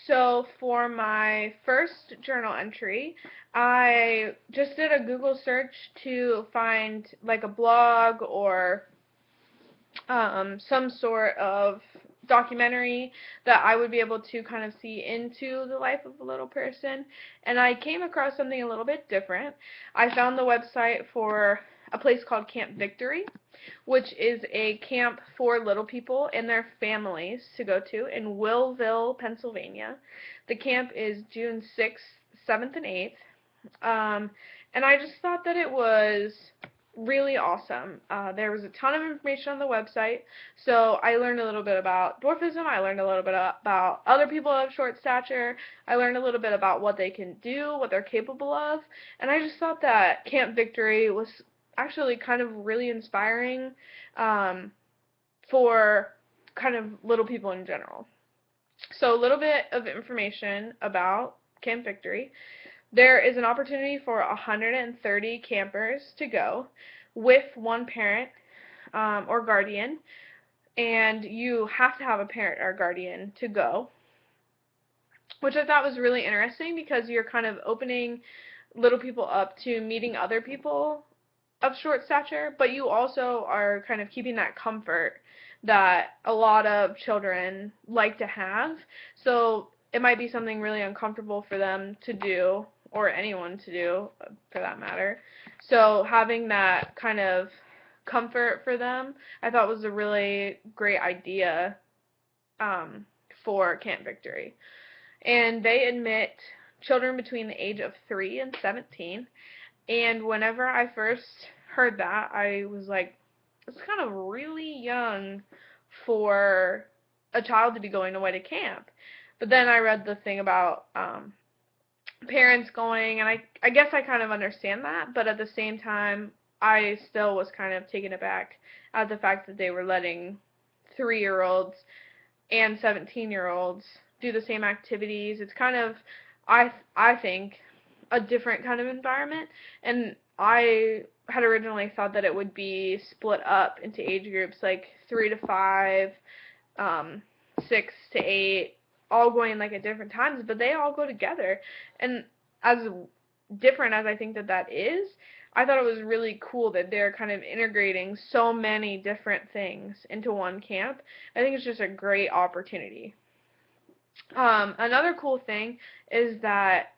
So for my first journal entry, I just did a Google search to find like a blog or some sort of documentary that I would be able to kind of see into the life of a little person. And I came across something a little bit different. I found the website for a place called Camp Victory, which is a camp for little people and their families to go to in Willville, Pennsylvania. The camp is June 6th, 7th, and 8th. Um, and I just thought that it was really awesome. There was a ton of information on the website, so I learned a little bit about dwarfism. I learned a little bit about other people of short stature. I learned a little bit about what they can do, what they're capable of, and I just thought that Camp Victory was actually kind of really inspiring um, for kind of little people in general. So a little bit of information about Camp Victory. There is an opportunity for 130 campers to go with one parent or guardian, and you have to have a parent or guardian to go, which I thought was really interesting because you're kind of opening little people up to meeting other people of short stature, but you also are kind of keeping that comfort that a lot of children like to have. So it might be something really uncomfortable for them to do, or anyone to do for that matter. So having that kind of comfort for them, I thought was a really great idea um, for Camp Victory. And they admit children between the age of 3 and 17. And whenever I first heard that, I was like, it's kind of really young for a child to be going away to camp. But then I read the thing about parents going, and I guess I kind of understand that, but at the same time, I still was kind of taken aback at the fact that they were letting 3-year-olds and 17-year-olds do the same activities. It's kind of, I think, a different kind of environment, and I had originally thought that it would be split up into age groups like 3 to 5, 6 to 8, all going like at different times, but they all go together. And as different as I think that that is, I thought it was really cool that they're kind of integrating so many different things into one camp. I think it's just a great opportunity. Another cool thing is that,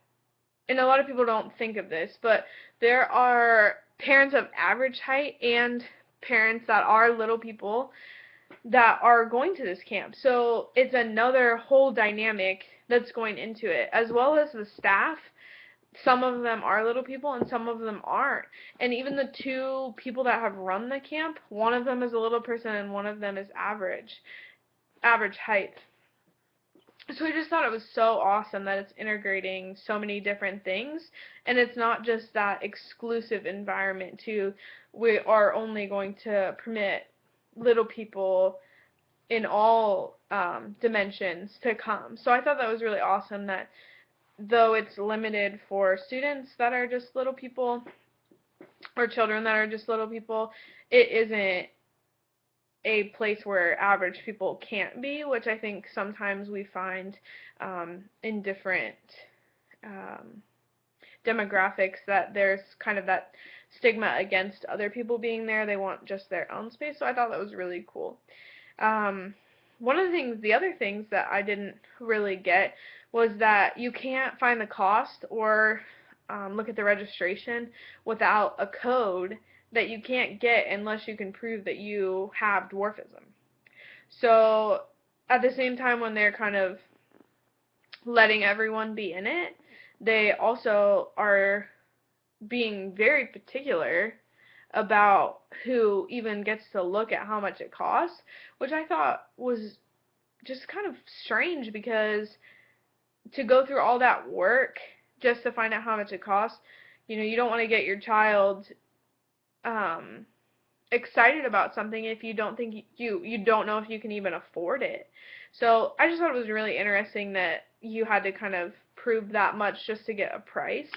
and a lot of people don't think of this, but there are parents of average height and parents that are little people that are going to this camp. So it's another whole dynamic that's going into it, as well as the staff. Some of them are little people and some of them aren't. And even the two people that have run the camp, one of them is a little person and one of them is average height. So I just thought it was so awesome that it's integrating so many different things, and it's not just that exclusive environment to we are only going to permit little people in all dimensions to come. So I thought that was really awesome that though it's limited for students that are just little people or children that are just little people, it isn't a place where average people can't be, which I think sometimes we find in different um, demographics that there's kind of that stigma against other people being there. They want just their own space, so I thought that was really cool. Um, one of the other things that I didn't really get was that you can't find the cost or look at the registration without a code that you can't get unless you can prove that you have dwarfism. So at the same time when they're kind of letting everyone be in it, they also are being very particular about who even gets to look at how much it costs, which I thought was just kind of strange because to go through all that work just to find out how much it costs, you don't want to get your child um, excited about something if you don't think you don't know if you can even afford it. So I just thought it was really interesting that you had to kind of prove that much just to get a price.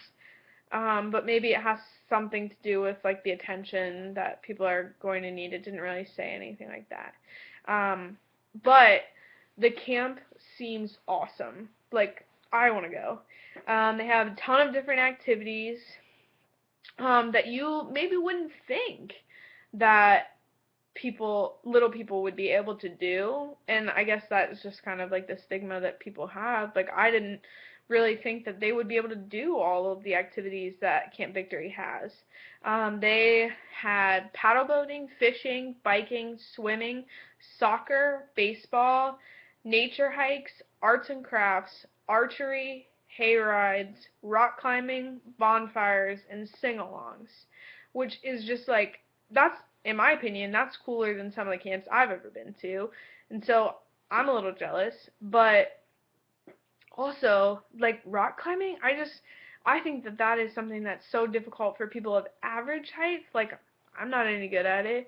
But maybe it has something to do with like the attention that people are going to need. It didn't really say anything like that. But the camp seems awesome. Like, I want to go. They have a ton of different activities that you maybe wouldn't think that little people would be able to do. And I guess that's just kind of like the stigma that people have. Like, I didn't really think that they would be able to do all of the activities that Camp Victory has. They had paddle boating, fishing, biking, swimming, soccer, baseball, nature hikes, arts and crafts, archery, hay rides, rock climbing, bonfires, and sing-alongs, which is just like, that's, in my opinion, that's cooler than some of the camps I've ever been to. And so I'm a little jealous, but also, like, rock climbing, I think that that is something that's so difficult for people of average height. Like, I'm not any good at it.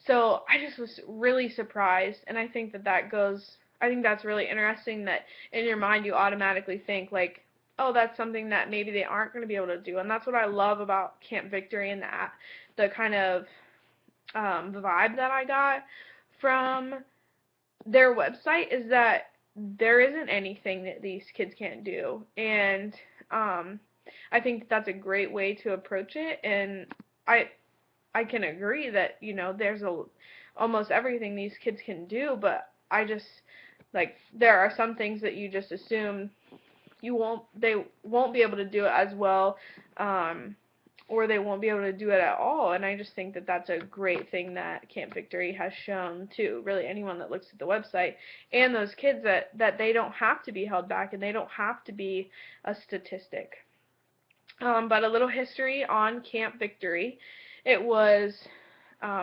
So I just was really surprised, and I think that's really interesting that in your mind you automatically think, like, oh, that's something that maybe they aren't going to be able to do. And that's what I love about Camp Victory, and the kind of vibe that I got from their website is that there isn't anything that these kids can't do. And I think that's a great way to approach it. And I can agree that, there's almost everything these kids can do, but I just, like, there are some things that you just assume they won't be able to do it as well, or they won't be able to do it at all. And I just think that that's a great thing that Camp Victory has shown to really anyone that looks at the website, and those kids that they don't have to be held back, and they don't have to be a statistic. But a little history on Camp Victory. It was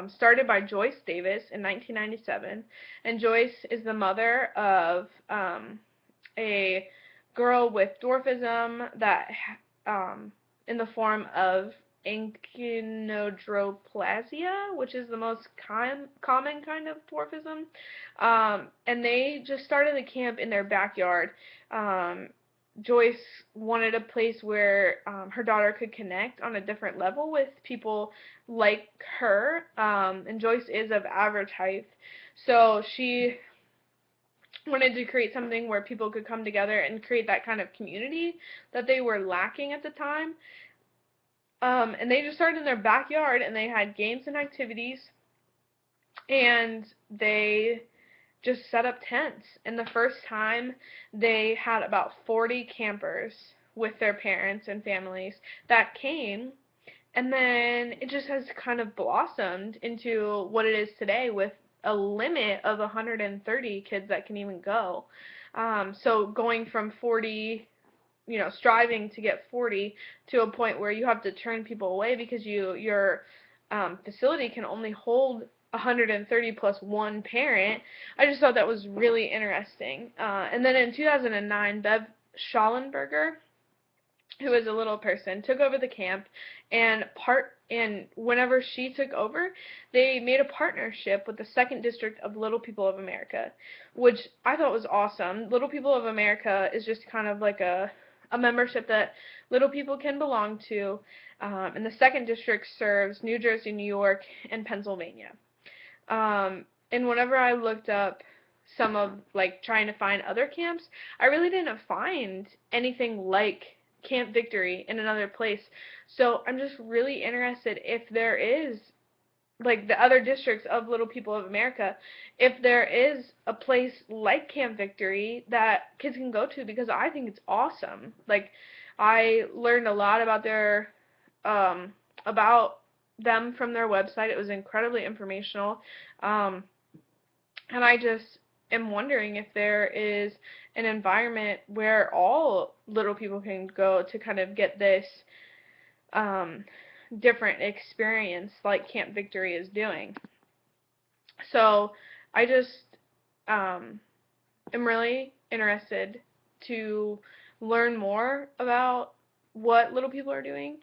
started by Joyce Davis in 1997, and Joyce is the mother of a girl with dwarfism that in the form of echinodroplasia, which is the most common kind of dwarfism. And they just started the camp in their backyard. Joyce wanted a place where her daughter could connect on a different level with people like her. And Joyce is of average height, so she wanted to create something where people could come together and create that kind of community that they were lacking at the time. And they just started in their backyard, and they had games and activities, and they just set up tents. And the first time, they had about 40 campers with their parents and families that came, and then it just has kind of blossomed into what it is today, with a limit of 130 kids that can even go. So going from 40, striving to get 40 to a point where you have to turn people away because your facility can only hold 130 plus one parent. I just thought that was really interesting. And then in 2009, Bev Schallenberger, who is a little person, took over the camp, and whenever she took over, they made a partnership with the 2nd District of Little People of America, which I thought was awesome. Little People of America is just kind of like a membership that little people can belong to, and the 2nd District serves New Jersey, New York, and Pennsylvania. And whenever I looked up some of, like, trying to find other camps, I really didn't find anything like Camp Victory in another place. So I'm just really interested if there is, like, the other districts of Little People of America, if there is a place like Camp Victory that kids can go to, because I think it's awesome. Like, I learned a lot about about them from their website. It was incredibly informational. And I just am wondering if there is an environment where all little people can go to kind of get this different experience like Camp Victory is doing. So I just am really interested to learn more about what little people are doing,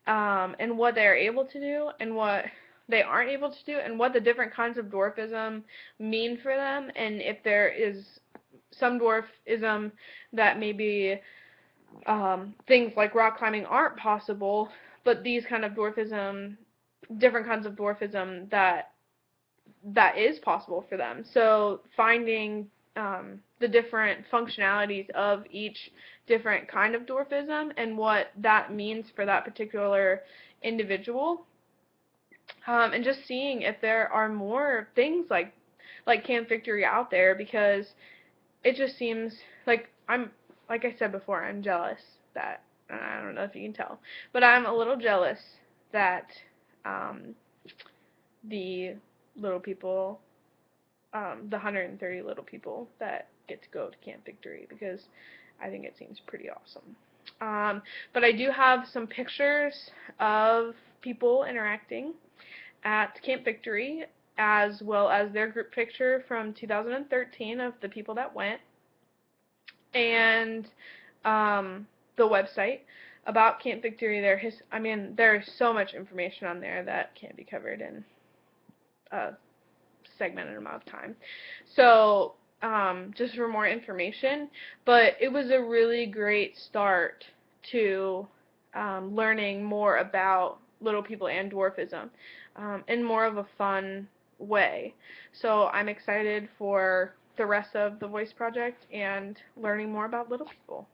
and what they're able to do and what they aren't able to do, and what the different kinds of dwarfism mean for them, and if there is some dwarfism that maybe things like rock climbing aren't possible, but these kind of dwarfism, different kinds of dwarfism that is possible for them. So finding the different functionalities of each different kind of dwarfism and what that means for that particular individual. And just seeing if there are more things like Camp Victory out there, because it just seems like I said before, I'm jealous that, I don't know if you can tell, but I'm a little jealous that the little people, the 130 little people that get to go to Camp Victory, because I think it seems pretty awesome. But I do have some pictures of people interacting at Camp Victory, as well as their group picture from 2013 of the people that went, and the website about Camp Victory. There's so much information on there that can't be covered in a segmented amount of time. So, just for more information, but it was a really great start to learning more about little people and dwarfism in more of a fun way. So I'm excited for the rest of the Voice Project and learning more about little people.